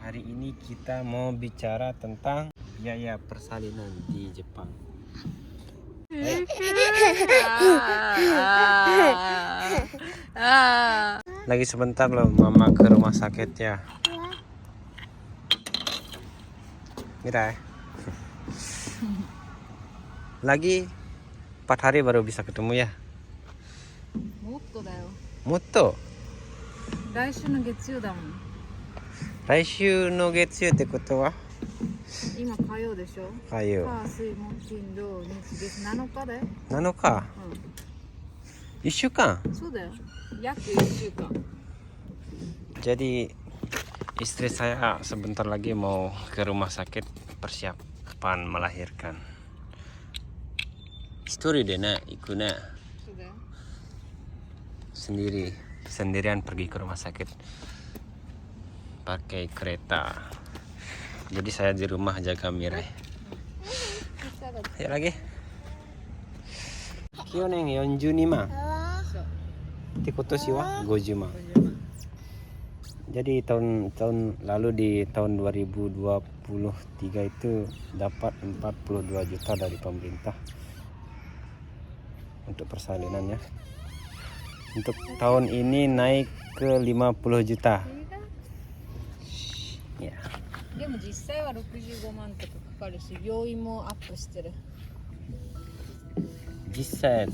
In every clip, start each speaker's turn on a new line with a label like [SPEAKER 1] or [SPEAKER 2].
[SPEAKER 1] Hari ini kita mau bicara tentang biaya persalinan di Jepang. Lagi sebentar loh mama ke rumah sakit ya. Mira. Lagi 4 hari baru bisa ketemu ya.
[SPEAKER 2] もっとだよ。
[SPEAKER 1] もっと
[SPEAKER 2] 来週の月曜だもん。
[SPEAKER 1] 来週の月曜ってことは
[SPEAKER 2] 今火曜でしょ。
[SPEAKER 1] 火曜
[SPEAKER 2] 火水木金土日月7日だよ。
[SPEAKER 1] 7日1週間。
[SPEAKER 2] そうだよ。約1週間。
[SPEAKER 1] Jadi istri saya sebentar lagi mau ke rumah sakit persiapan melahirkan. Histori deh nak, ikut nak
[SPEAKER 2] そうだよ。
[SPEAKER 1] sendirian pergi ke rumah sakit pakai kereta. Jadi saya di rumah jaga Mirai. Ayo lagi. Kyonen 42万
[SPEAKER 2] そう。
[SPEAKER 1] って今年は50万. Jadi tahun lalu di tahun 2023 itu dapat 42 juta dari pemerintah untuk persalinannya. Untuk tahun ini naik ke 50 juta. Ya.
[SPEAKER 2] でも実際は65万とかかかるし、病院もアップしてる。
[SPEAKER 1] Jiset.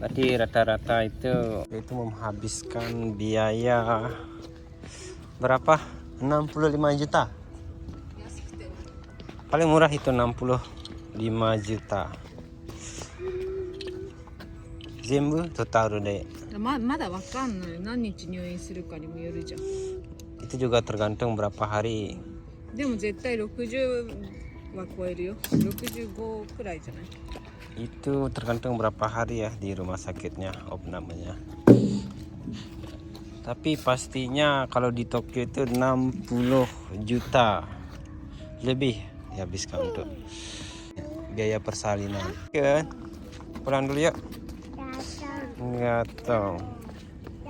[SPEAKER 1] Berarti rata-rata itu menghabiskan biaya berapa? 65 juta.
[SPEAKER 2] 安くて。
[SPEAKER 1] Paling murah itu 65 juta. Zenbu total de.
[SPEAKER 2] まだわかんない。何日入院するかにもよるじゃん。
[SPEAKER 1] Itu juga tergantung berapa hari.
[SPEAKER 2] でも絶対60は超えるよ。65くらいじゃない。
[SPEAKER 1] Itu tergantung berapa hari ya di rumah sakitnya namanya. Tapi pastinya kalau di Tokyo itu 60 juta lebih dihabiskan untuk biaya persalinan. Kan? Pulang dulu yuk. Gotong.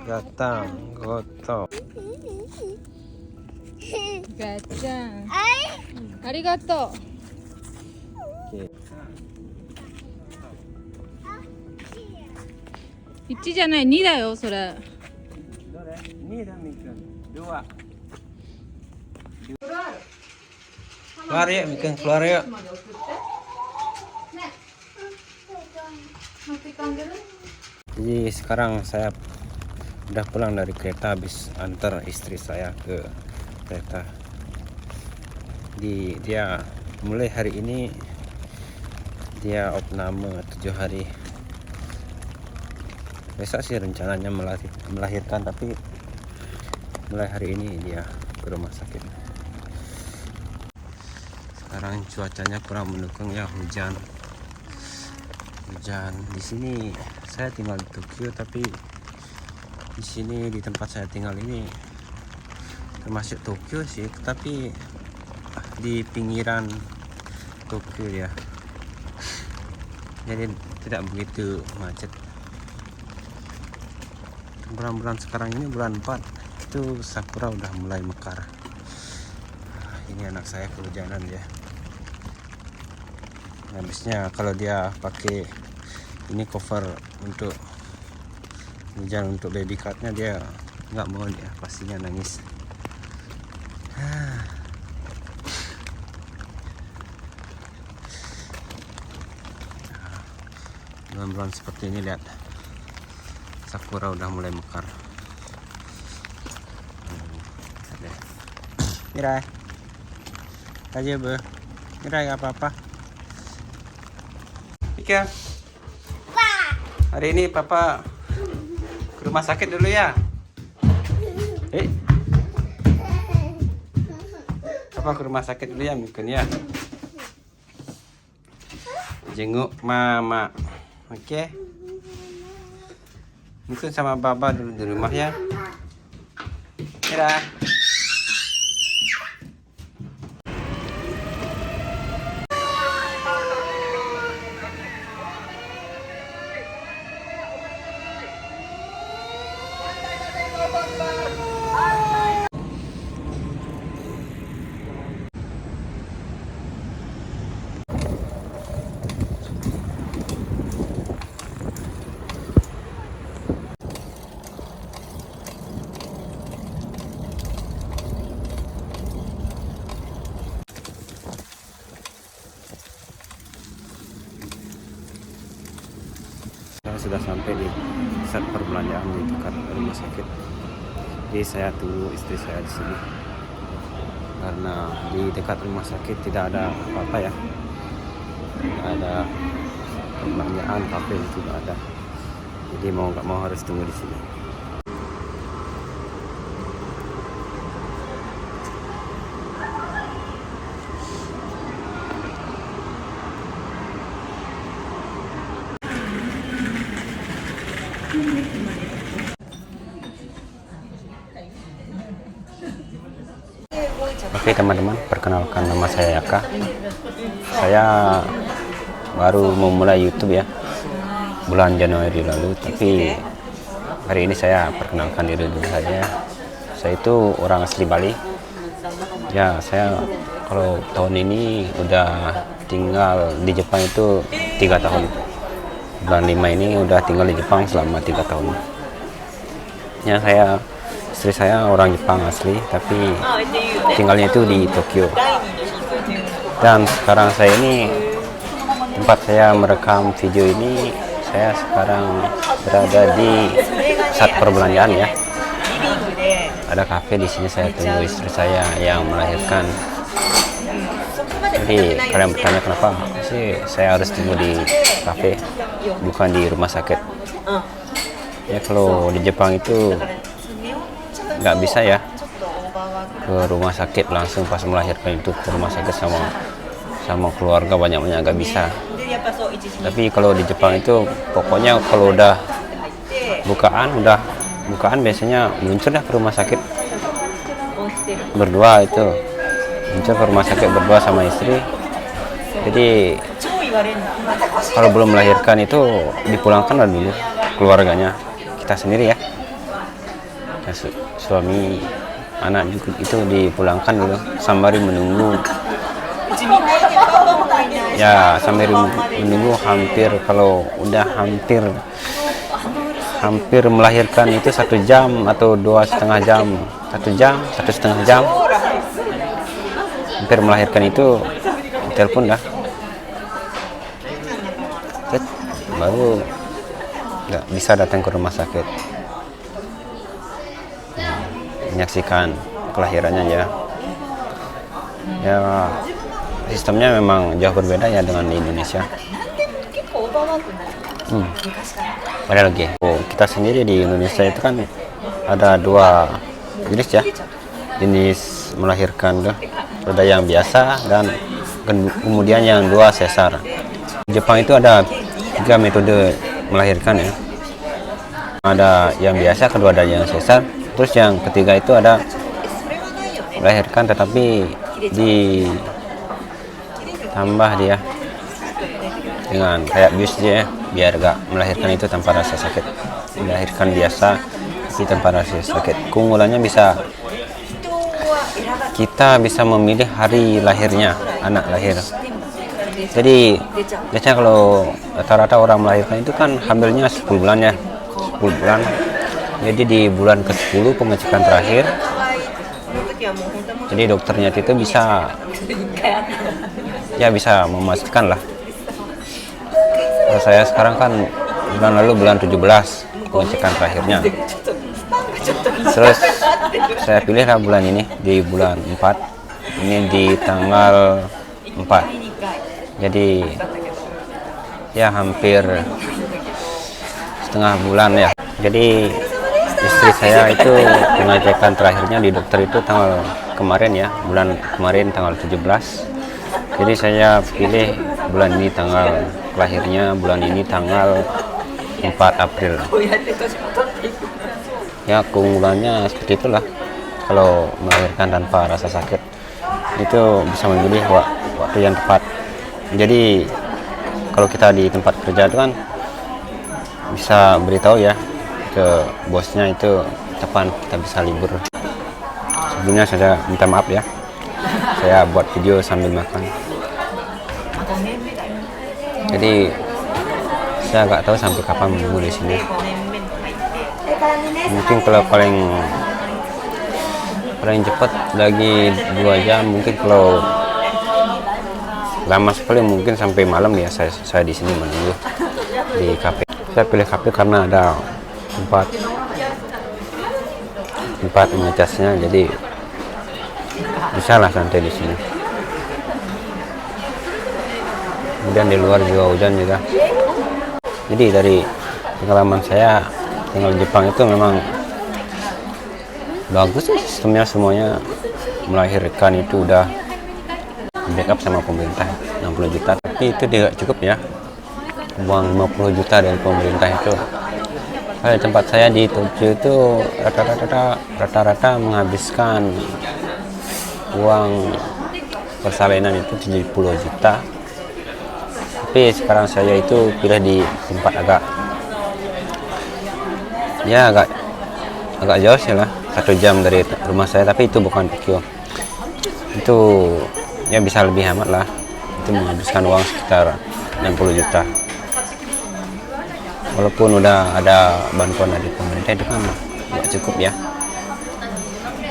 [SPEAKER 1] Gotong.
[SPEAKER 2] ガッチャン。ありがとう。
[SPEAKER 1] Oke.
[SPEAKER 2] 1じゃない2だよそれ。
[SPEAKER 1] Ini dah Mikun. 2. Keluar yuk Mikun, keluar yuk. Jadi sekarang saya udah pulang dari kereta habis antar istri saya ke kereta. Dia mulai hari ini dia opname 7 hari. Besok sih rencananya melahirkan, tapi mulai hari ini dia ke rumah sakit. Sekarang cuacanya kurang mendukung ya, hujan. Di sini saya tinggal di Tokyo, tapi di sini di tempat saya tinggal ini termasuk Tokyo sih, tapi di pinggiran Tokyo ya. Jadi tidak begitu macet. Bulan-bulan sekarang ini bulan 4 itu sakura udah mulai mekar. Ini anak saya kehujanan ya. Habisnya kalau dia pakai ini cover untuk hujan untuk baby cutnya, dia nggak mau, dia pastinya nangis. Bulan-bulan seperti ini lihat, sakura udah mulai mekar. Mirai, aja be. Mirai gak apa-apa. Ika, hari ini papa ke rumah sakit dulu ya. Papa ke rumah sakit dulu ya Mikun ya. Jenguk mama. Oke. Mikun sama Baba dulu di rumah ya. Dadah. sudah sampai di pusat perbelanjaan di dekat rumah sakit. Jadi saya tunggu istri saya di sini karena di dekat rumah sakit tidak ada apa-apa ya, tidak ada perbelanjaan, kafe tidak ada. Jadi mau nggak mau harus tunggu di sini. Oke teman-teman, perkenalkan nama saya Yaka. Saya baru memulai YouTube ya bulan Januari lalu, tapi hari ini saya perkenalkan diri dulu saja. Saya itu orang asli Bali. Ya, saya kalau tahun ini udah tinggal di Jepang itu 3 tahun. Bulan 5 ini udah tinggal di Jepang selama 3 tahun. Ya, istri saya orang Jepang asli, tapi tinggalnya itu di Tokyo. Dan sekarang saya ini, tempat saya merekam video ini, saya sekarang berada di pusat perbelanjaan ya. Ada kafe di sini, saya tunggu istri saya yang melahirkan. Jadi kalian bertanya kenapa sih saya harus tunggu di kafe, bukan di rumah sakit? Ya kalau di Jepang itu nggak bisa ya ke rumah sakit langsung pas melahirkan, itu ke rumah sakit sama keluarga banyak-banyak nggak bisa. Tapi kalau di Jepang itu pokoknya kalau udah bukaan biasanya muncul dah ke rumah sakit berdua, itu muncul ke rumah sakit berdua sama istri. Jadi kalau belum melahirkan itu dipulangkan lah dulu keluarganya, kita sendiri ya. Suami anak juga itu dipulangkan dulu sembari menunggu ya, sambil menunggu kalau udah hampir melahirkan itu 1 jam atau 2,5 jam, 1,5 jam hampir melahirkan itu telepon dah, baru nggak bisa datang ke rumah sakit menyaksikan kelahirannya ya. Ya sistemnya memang jauh berbeda ya dengan di Indonesia. Ada lagi. Kita sendiri di Indonesia itu kan ada 2 jenis ya, jenis melahirkan tuh. Ada yang biasa dan kemudian yang 2 sesar. Di Jepang itu ada 3 metode melahirkan ya. Ada yang biasa, kedua ada yang sesar. Terus yang ketiga itu ada melahirkan tetapi ditambah dia dengan kayak bius dia, biar gak melahirkan itu tanpa rasa sakit. Melahirkan biasa tapi tanpa rasa sakit. Keunggulannya kita bisa memilih hari lahirnya anak lahir. Jadi biasanya kalau rata-rata orang melahirkan itu kan hamilnya 10 bulan ya, 10 bulan. Jadi di bulan ke-10 pengecekan terakhir, jadi dokternya itu bisa memastikan lah. Kalau saya sekarang kan bulan 17 pengecekan terakhirnya. Terus saya pilih lah bulan ini, di bulan 4 ini di tanggal 4. Jadi ya hampir setengah bulan ya. Jadi istri saya itu pengecekan terakhirnya di dokter itu tanggal kemarin ya, bulan kemarin tanggal 17. Jadi saya pilih bulan ini tanggal lahirnya, bulan ini tanggal 4 April. Ya keunggulannya seperti itulah, kalau melahirkan tanpa rasa sakit itu bisa memilih waktu yang tepat. Jadi kalau kita di tempat kerja itu kan bisa beritahu ya ke bosnya itu kapan kita bisa libur. Sebelumnya saya minta maaf ya, saya buat video sambil makan. Jadi saya nggak tahu sampai kapan menunggu di sini. Mungkin kalau paling cepat lagi 2 jam, mungkin kalau lama sekali mungkin sampai malam ya saya di sini menunggu di kafe. Saya pilih kafe karena ada tempat ngecasnya, jadi bisa lah santai di sini. Kemudian di luar juga hujan juga. Jadi dari pengalaman saya tinggal di Jepang itu memang bagus sih sistemnya, semuanya melahirkan itu udah backup sama pemerintah 60 juta, tapi itu tidak cukup ya, uang 50 juta dari pemerintah itu. Di tempat saya di Tokyo itu rata-rata menghabiskan uang persalinan itu 70 juta. Tapi sekarang saya itu pilih di tempat agak jauh sih lah, 1 jam dari rumah saya, tapi itu bukan Tokyo. Itu ya bisa lebih hemat lah, itu menghabiskan uang sekitar 60 juta. Walaupun udah ada bantuan dari pemerintah itu kan nggak cukup ya.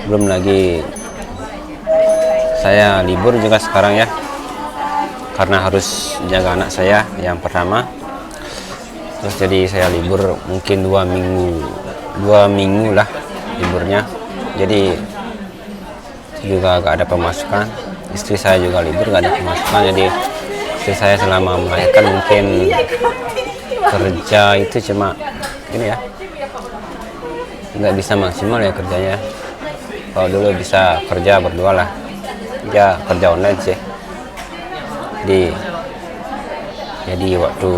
[SPEAKER 1] Belum lagi saya libur juga sekarang ya, karena harus jaga anak saya yang pertama. Terus jadi saya libur mungkin 2 minggu lah liburnya. Jadi juga gak ada pemasukan. Istri saya juga libur, gak ada pemasukan. Jadi istri saya selama melahirkan mungkin kerja itu cuma ini ya, nggak bisa maksimal ya kerjanya. Kalau dulu bisa kerja berdua lah, dia kerja online sih. Jadi waktu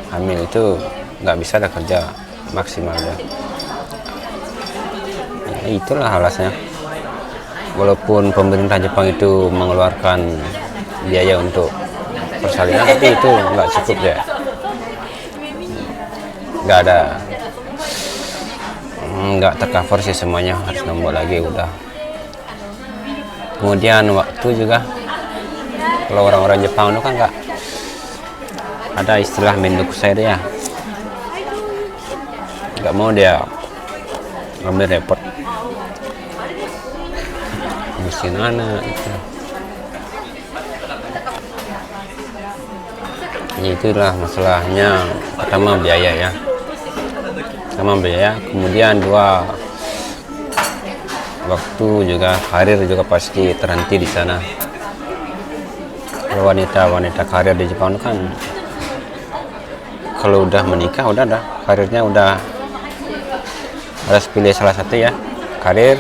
[SPEAKER 1] hamil itu nggak bisa ada kerja maksimal ya. Itulah alasannya. Walaupun pemerintah Jepang itu mengeluarkan biaya untuk persalinan, tapi itu nggak cukup ya. Nggak tercover sih semuanya, harus nambah lagi udah. Kemudian waktu juga, kalau orang-orang Jepang itu kan nggak ada istilah mendokusai ya, nggak mau dia ambil repot ngurusin anak itu. Itulah masalahnya. Pertama biaya ya, kemudian 2 waktu juga, karir juga pasti terhenti di sana. Kalau wanita karir di Jepang kan kalau udah menikah udah karirnya udah harus pilih salah satu ya, karir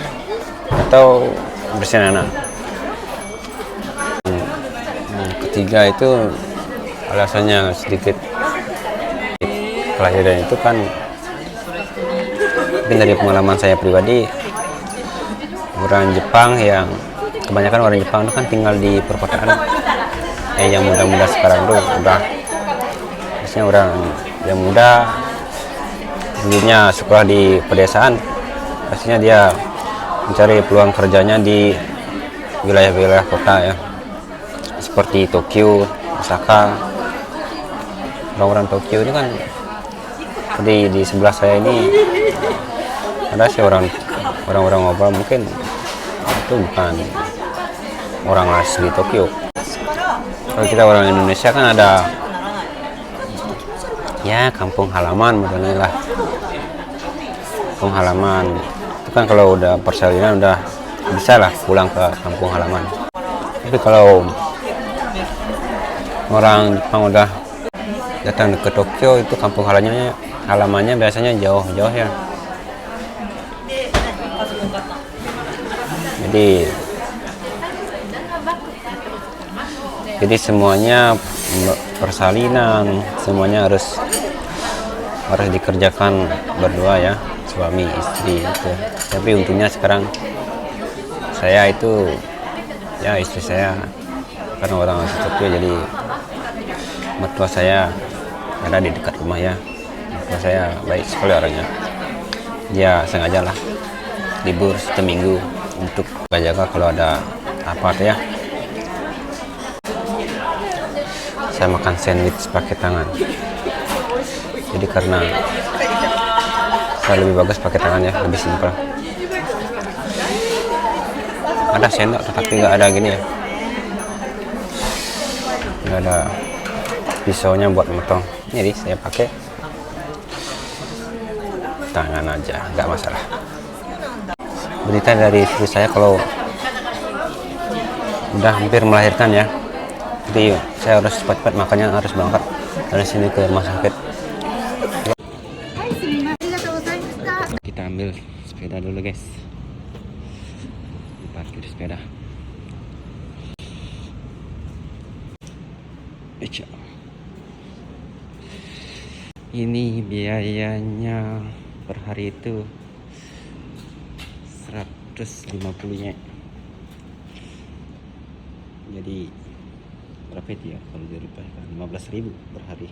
[SPEAKER 1] atau bersihin anak. Ketiga itu alasannya sedikit kelahiran itu kan, mungkin dari pengalaman saya pribadi, orang Jepang yang kebanyakan orang Jepang itu kan tinggal di perkotaan. Yang muda-muda sekarang tuh udah, biasanya orang yang muda dulunya sekolah di pedesaan, pastinya dia mencari peluang kerjanya di wilayah-wilayah kota ya, seperti Tokyo, Osaka. Orang-orang Tokyo ini kan di sebelah saya ini ada sih orang-orang ngobrol, mungkin itu bukan orang asli Tokyo. Kalau kita orang Indonesia kan ada ya kampung halaman modelnya lah. Kampung halaman itu kan kalau udah persalinan udah bisa lah pulang ke kampung halaman. Tapi kalau orang Jepang udah datang ke Tokyo, itu kampung halamannya biasanya jauh-jauh ya. Jadi semuanya persalinan, semuanya harus dikerjakan berdua ya, suami istri itu. Tapi untungnya sekarang saya itu ya, istri saya karena orang asli Tokyo, jadi mertua saya ada di dekat rumah ya. Mertua saya baik sekali orangnya. Dia sengaja lah libur 1 minggu untuk jaga kalau ada apa ya. Saya makan sandwich pakai tangan. Jadi karena saya lebih bagus pakai tangan ya, lebih simpel. Ada sendok tetapi nggak ada gini ya, nggak ada pisaunya buat motong. Jadi saya pakai tangan aja, nggak masalah. Berita dari istri saya kalau udah hampir melahirkan ya, jadi saya harus cepat-cepat, makanya harus berangkat dari sini ke rumah sakit. Kita ambil sepeda dulu guys, parkir sepeda. Ini biayanya per hari itu 150-nya. Jadi berapa itu ya kalau dirupiahkan? 15.000 per hari.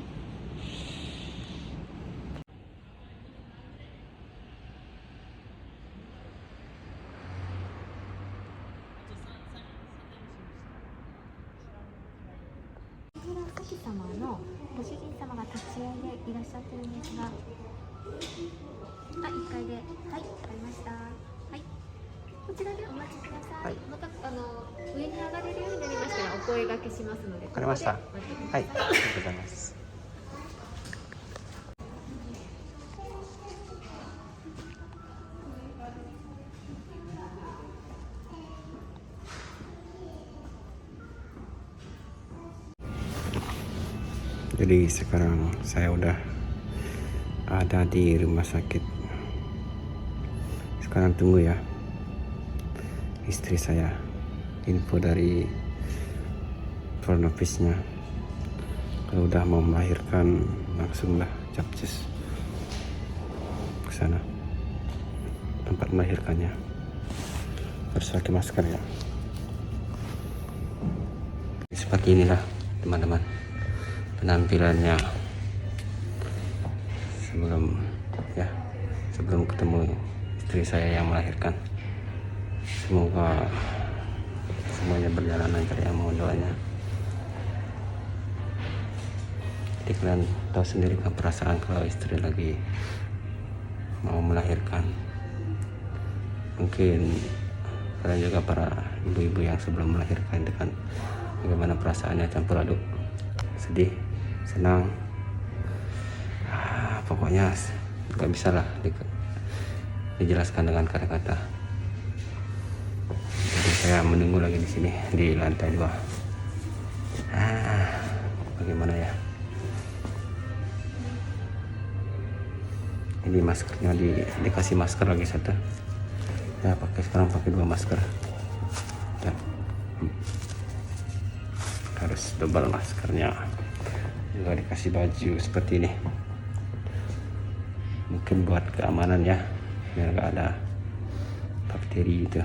[SPEAKER 1] Jadi sekarang saya udah ada di rumah sakit. Sekarang tunggu ya istri saya info dari front office-nya. Kalau udah mau melahirkan langsung lah capcus ke sana tempat melahirkannya. Harus pakai masker ya. Seperti inilah teman-teman penampilannya sebelum ketemu istri saya yang melahirkan. Semoga semuanya berjalan lancar ya, mohon doanya. Jadi kalian tahu sendiri kan perasaan kalau istri lagi mau melahirkan. Mungkin kalian juga para ibu-ibu yang sebelum melahirkan itu kan bagaimana perasaannya, campur aduk, sedih, senang, pokoknya nggak bisa lah dijelaskan dengan kata-kata. Jadi saya menunggu lagi di sini di lantai 2. Bagaimana ya? Ini maskernya dikasih masker lagi satu. Ya sekarang pakai 2 masker. Ya. Harus double maskernya. Juga dikasih baju seperti ini. Mungkin buat keamanan ya, biar gak ada bakteri itu.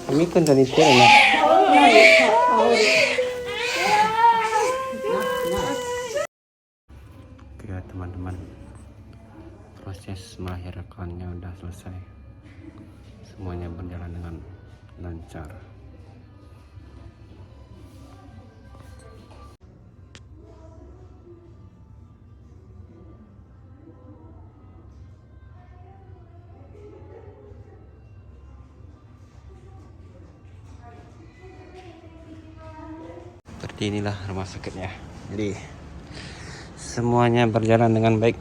[SPEAKER 1] Ini kan tadi ya. Oke teman-teman, proses melahirkannya udah selesai. Semuanya berjalan dengan lancar. Seperti inilah rumah sakitnya. Jadi semuanya berjalan dengan baik.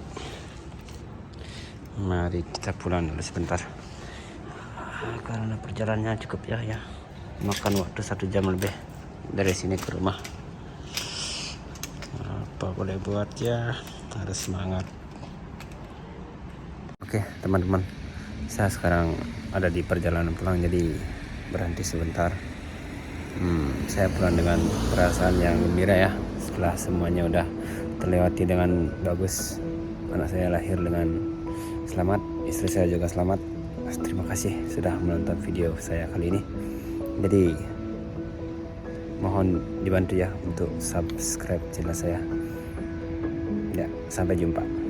[SPEAKER 1] Mari kita pulang dulu sebentar. Karena perjalanannya cukup ya. Makan waktu 1 jam lebih dari sini ke rumah. Apa boleh buat ya, harus semangat. Oke teman-teman, saya sekarang ada di perjalanan pulang, jadi berhenti sebentar. Saya pulang dengan perasaan yang gembira ya, setelah semuanya udah terlewati dengan bagus. Anak saya lahir dengan selamat, istri saya juga selamat. Terima kasih sudah menonton video saya kali ini. Jadi mohon dibantu ya untuk subscribe channel saya ya. Sampai jumpa.